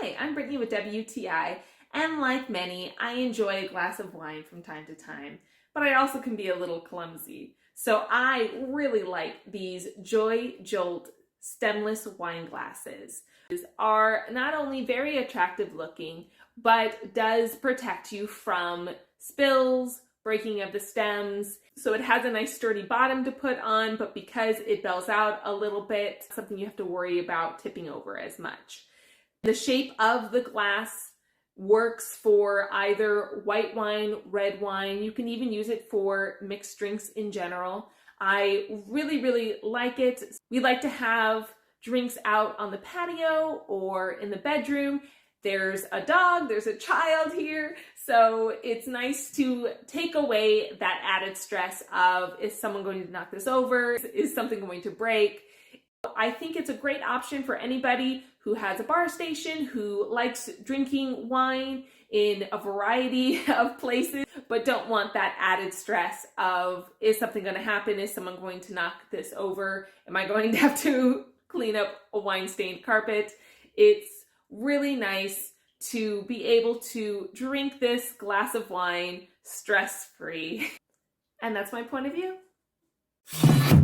Hi, I'm Brittany with WTI, and like many, I enjoy a glass of wine from time to time, but I also can be a little clumsy. So I really like these JoyJolt stemless wine glasses. These are not only very attractive looking, but does protect you from spills, breaking of the stems. So it has a nice sturdy bottom to put on, but because it bells out a little bit, something you have to worry about tipping over as much. The shape of the glass works for either white wine, red wine. You can even use it for mixed drinks in general. I really like it. We like to have drinks out on the patio or in the bedroom. There's a dog, there's a child here, so it's nice to take away that added stress of, is someone going to knock this over? Is something going to break? I think it's a great option for anybody who has a bar station, who likes drinking wine in a variety of places, but don't want that added stress of, is something going to happen? Is someone going to knock this over? Am I going to have to clean up a wine-stained carpet? It's really nice to be able to drink this glass of wine stress-free. And that's my point of view.